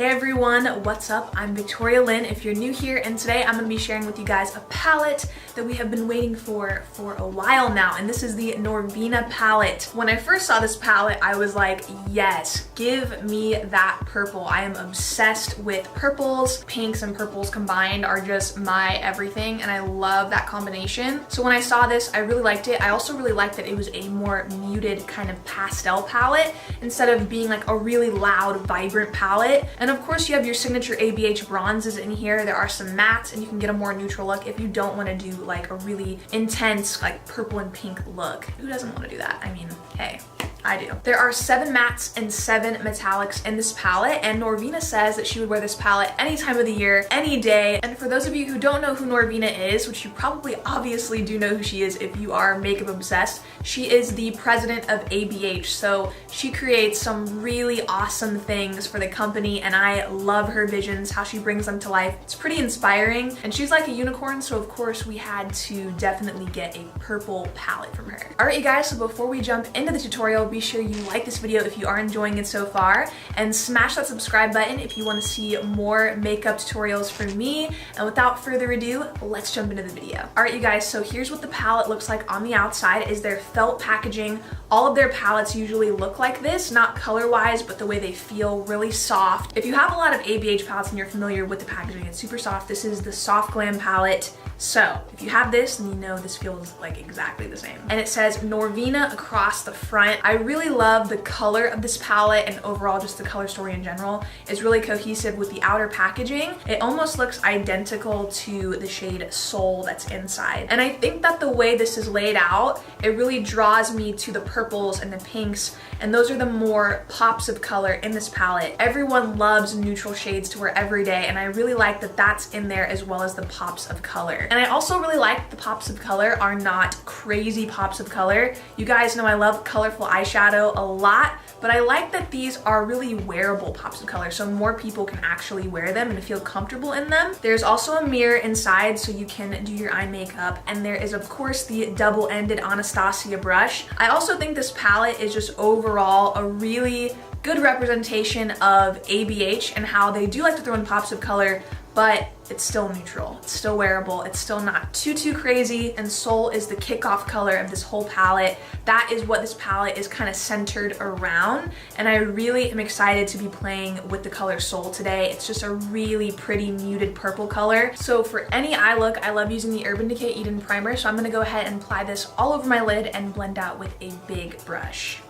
Hey everyone, what's up? I'm Victoria Lynn if you're new here, and today I'm going to be sharing with you guys a palette that we have been waiting for a while now, and this is the Norvina palette. When I first saw this palette, I was like, yes, give me that purple. I am obsessed with purples. Pinks and purples combined are just my everything, and I love that combination. So when I saw this, I really liked it. I also really liked that it was a more muted kind of pastel palette instead of being like a really loud, vibrant palette. And of course you have your signature ABH bronzes in here. There are some mattes, and you can get a more neutral look if you don't want to do like a really intense like purple and pink look. Who doesn't want to do that? I mean, hey, I do. There are 7 mattes and 7 metallics in this palette, and Norvina says that she would wear this palette any time of the year, any day. And for those of you who don't know who Norvina is, which you probably obviously do know who she is if you are makeup obsessed, she is the president of ABH. So she creates some really awesome things for the company, and I love her visions, how she brings them to life. It's pretty inspiring, and she's like a unicorn, so of course we had to definitely get a purple palette from her. All right, you guys, so before we jump into the tutorial, be sure you like this video if you are enjoying it so far, and smash that subscribe button if you want to see more makeup tutorials from me. And without further ado, let's jump into the video. All right, you guys, so here's what the palette looks like on the outside. Is their felt packaging. All of their palettes usually look like this, not color-wise, but the way they feel, really soft. If you have a lot of ABH palettes and you're familiar with the packaging, it's super soft. This is the Soft Glam palette. So if you have this, then you know this feels like exactly the same. And it says Norvina across the front. I really love the color of this palette, and overall just the color story in general is really cohesive with the outer packaging. It almost looks identical to the shade Soul that's inside. And I think that the way this is laid out, it really draws me to the purples and the pinks, and those are the more pops of color in this palette. Everyone loves neutral shades to wear every day, and I really like that that's in there as well as the pops of color. And I also really like the pops of color are not crazy pops of color. You guys know I love colorful eyeshadow a lot, but I like that these are really wearable pops of color, so more people can actually wear them and feel comfortable in them. There's also a mirror inside so you can do your eye makeup, and there is of course the double-ended Anastasia brush. I also think this palette is just overall a really good representation of ABH and how they do like to throw in pops of color, but it's still neutral, it's still wearable, it's still not too crazy. And Soul is the kickoff color of this whole palette. That is what this palette is kind of centered around, and I really am excited to be playing with the color Soul today. It's just a really pretty muted purple color. So for any eye look, I love using the Urban Decay Eden primer, so I'm gonna go ahead and apply this all over my lid and blend out with a big brush.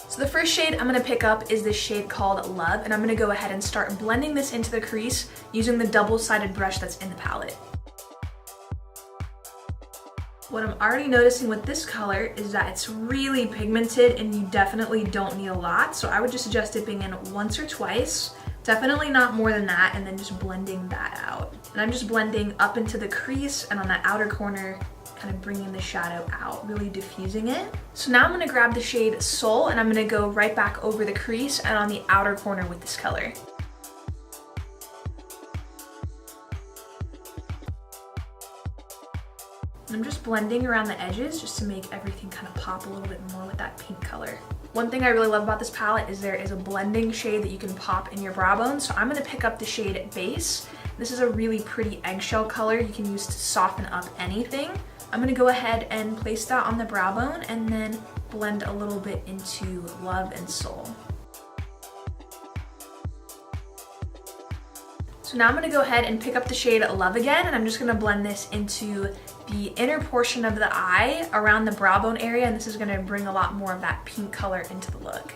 So the first shade I'm gonna pick up is this shade called Love, and I'm gonna go ahead and start blending this into the crease using the double-sided brush that's in the palette. What I'm already noticing with this color is that it's really pigmented, and you definitely don't need a lot, so I would just suggest dipping in once or twice. Definitely not more than that, and then just blending that out. And I'm just blending up into the crease and on that outer corner, kind of bringing the shadow out, really diffusing it. So now I'm gonna grab the shade Soul, and I'm gonna go right back over the crease and on the outer corner with this color. And I'm just blending around the edges just to make everything kind of pop a little bit more with that pink color. One thing I really love about this palette is there is a blending shade that you can pop in your brow bone. So I'm gonna pick up the shade Base. This is a really pretty eggshell color you can use to soften up anything. I'm gonna go ahead and place that on the brow bone and then blend a little bit into Love and Soul. So now I'm gonna go ahead and pick up the shade Love again, and I'm just gonna blend this into the inner portion of the eye around the brow bone area, and this is gonna bring a lot more of that pink color into the look.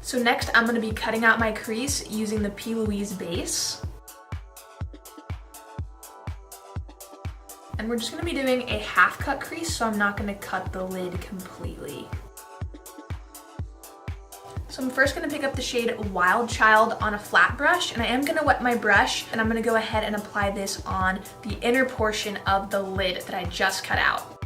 So next I'm gonna be cutting out my crease using the P. Louise base. And we're just gonna be doing a half cut crease, so I'm not gonna cut the lid completely. So I'm first gonna pick up the shade Wild Child on a flat brush, and I am gonna wet my brush, and I'm gonna go ahead and apply this on the inner portion of the lid that I just cut out.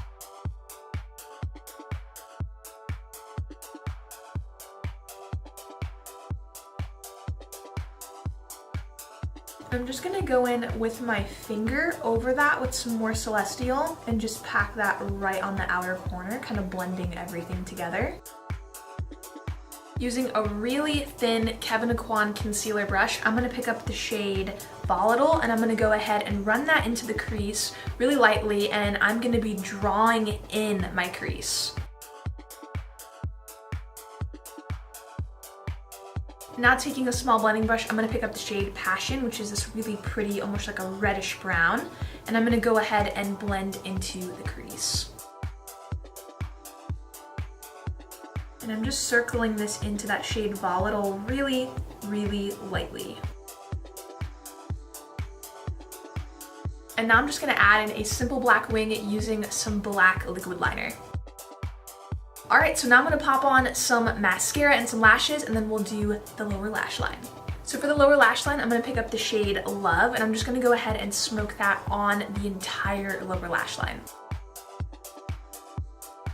I'm just gonna go in with my finger over that with some more Celestial and just pack that right on the outer corner, kind of blending everything together. Using a really thin Kevyn Aucoin concealer brush, I'm going to pick up the shade Volatile, and I'm going to go ahead and run that into the crease really lightly, and I'm going to be drawing in my crease. Now taking a small blending brush, I'm going to pick up the shade Passion, which is this really pretty, almost like a reddish brown, and I'm going to go ahead and blend into the crease. And I'm just circling this into that shade Volatile really, really lightly. And now I'm just gonna add in a simple black wing using some black liquid liner. All right, so now I'm gonna pop on some mascara and some lashes, and then we'll do the lower lash line. So for the lower lash line, I'm gonna pick up the shade Love, and I'm just gonna go ahead and smoke that on the entire lower lash line.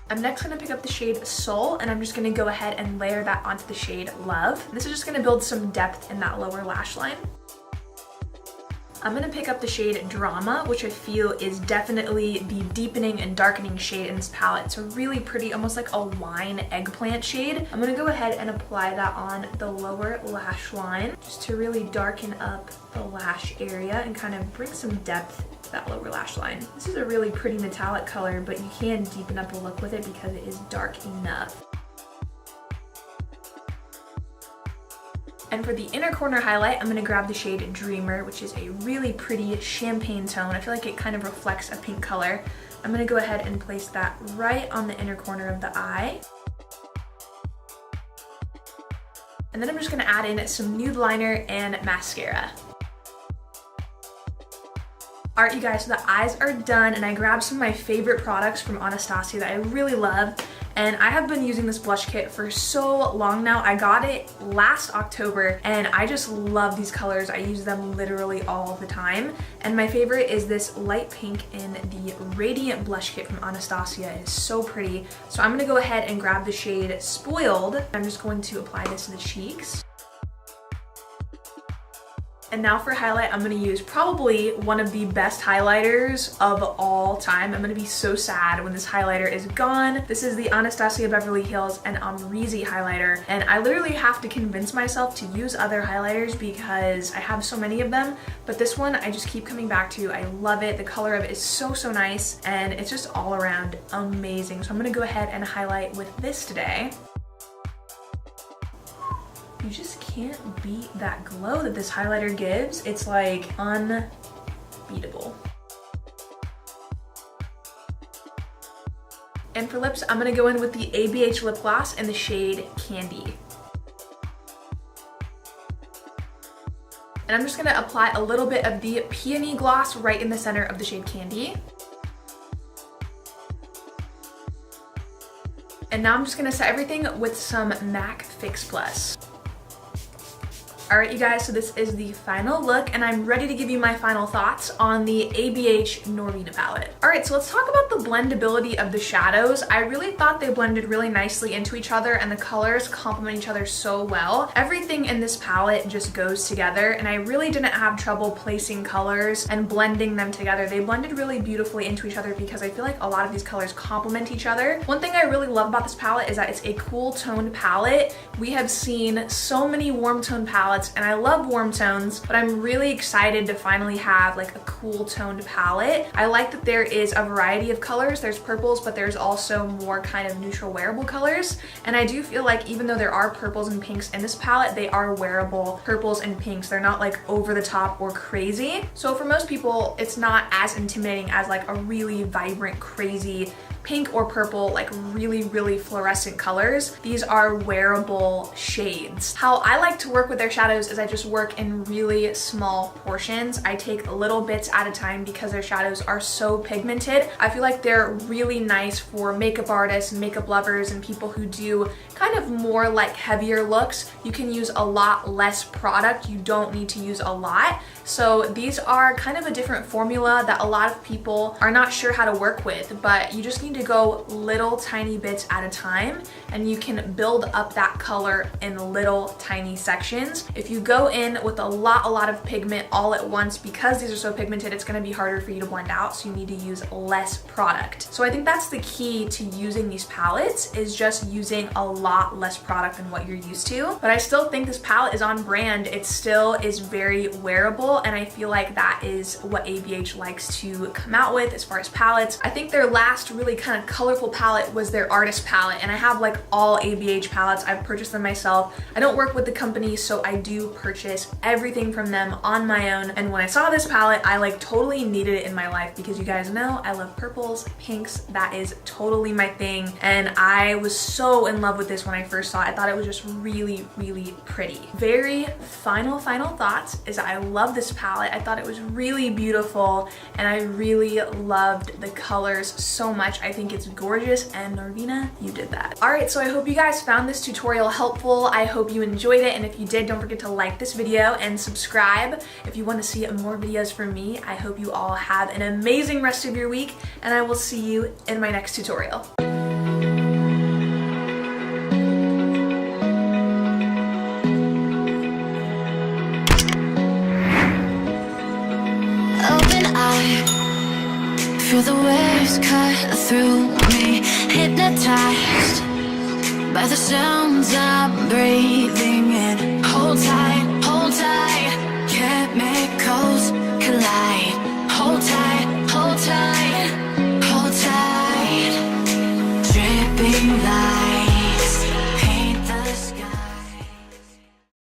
I'm next gonna pick up the shade Soul, and I'm just gonna go ahead and layer that onto the shade Love. This is just gonna build some depth in that lower lash line. I'm gonna pick up the shade Drama, which I feel is definitely the deepening and darkening shade in this palette. It's a really pretty, almost like a wine eggplant shade. I'm gonna go ahead and apply that on the lower lash line, just to really darken up the lash area and kind of bring some depth to that lower lash line. This is a really pretty metallic color, but you can deepen up the look with it because it is dark enough. And for the inner corner highlight, I'm gonna grab the shade Dreamer, which is a really pretty champagne tone. I feel like it kind of reflects a pink color. I'm gonna go ahead and place that right on the inner corner of the eye. And then I'm just gonna add in some nude liner and mascara. All right, you guys, so the eyes are done, and I grabbed some of my favorite products from Anastasia that I really love. And I have been using this blush kit for so long now. I got it last October, and I just love these colors. I use them literally all the time. And my favorite is this light pink in the Radiant blush kit from Anastasia. It is so pretty. So I'm gonna go ahead and grab the shade Spoiled. I'm just going to apply this to the cheeks. And now for highlight, I'm gonna use probably one of the best highlighters of all time. I'm gonna be so sad when this highlighter is gone. This is the Anastasia Beverly Hills and Amrezy highlighter. And I literally have to convince myself to use other highlighters because I have so many of them. But this one, I just keep coming back to. I love it. The color of it is so, so nice. And it's just all around amazing. So I'm gonna go ahead and highlight with this today. You just can't beat that glow that this highlighter gives. It's like unbeatable. And for lips, I'm gonna go in with the ABH lip gloss in the shade Candy. And I'm just gonna apply a little bit of the Peony gloss right in the center of the shade Candy. And now I'm just gonna set everything with some MAC Fix Plus. All right, you guys, so this is the final look, and I'm ready to give you my final thoughts on the ABH NORVINA palette. All right, so let's talk about the blendability of the shadows. I really thought they blended really nicely into each other, and the colors complement each other so well. Everything in this palette just goes together, and I really didn't have trouble placing colors and blending them together. They blended really beautifully into each other because I feel like a lot of these colors complement each other. One thing I really love about this palette is that it's a cool toned palette. We have seen so many warm toned palettes, and I love warm tones, but I'm really excited to finally have like a cool toned palette. I like that there is a variety of colors. There's purples, but there's also more kind of neutral wearable colors. And I do feel like even though there are purples and pinks in this palette, they are wearable purples and pinks. They're not like over the top or crazy. So for most people, it's not as intimidating as like a really vibrant, crazy pink or purple, like really, really fluorescent colors. These are wearable shades. How I like to work with their shadows is I just work in really small portions. I take little bits at a time because their shadows are so pigmented. I feel like they're really nice for makeup artists, makeup lovers, and people who do kind of more like heavier looks. You can use a lot less product. You don't need to use a lot. So these are kind of a different formula that a lot of people are not sure how to work with, but you just need need to go little tiny bits at a time, and you can build up that color in little tiny sections. If you go in with a lot of pigment all at once, because these are so pigmented, it's gonna be harder for you to blend out, so you need to use less product. So I think that's the key to using these palettes, is just using a lot less product than what you're used to. But I still think this palette is on brand. It still is very wearable, and I feel like that is what ABH likes to come out with as far as palettes. I think their last really kind of colorful palette was their artist palette, and I have like all ABH palettes. I've purchased them myself. I don't work with the company, so I do purchase everything from them on my own. And when I saw this palette, I like totally needed it in my life, because you guys know I love purples, pinks. That is totally my thing, and I was so in love with this when I first saw it. I thought it was just really pretty. Very final thoughts is I love this palette. I thought it was really beautiful, and I really loved the colors so much. I think it's gorgeous, and Norvina, you did that. All right, so I hope you guys found this tutorial helpful. I hope you enjoyed it, and if you did, don't forget to like this video and subscribe if you want to see more videos from me. I hope you all have an amazing rest of your week, and I will see you in my next tutorial. Feel the waves cut through me, hypnotized by the sounds I'm breathing.